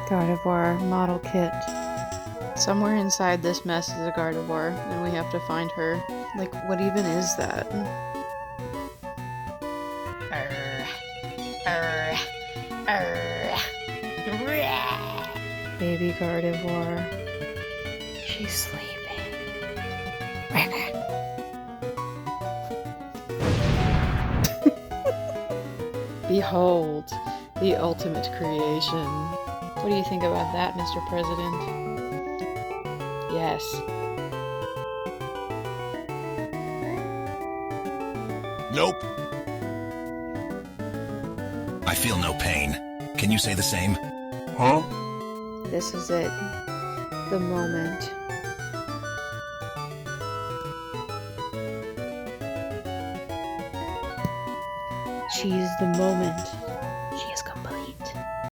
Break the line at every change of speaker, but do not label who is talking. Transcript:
Gardevoir model kit. Somewhere inside this mess is a Gardevoir, and we have to find her. Like, what even is that? Baby Gardevoir. She's sleeping. Behold, the ultimate creation. What do you think about that, Mr. President? Yes.
Nope. I feel no pain. Can you say the same? Huh?
This is it. The moment. She's the moment.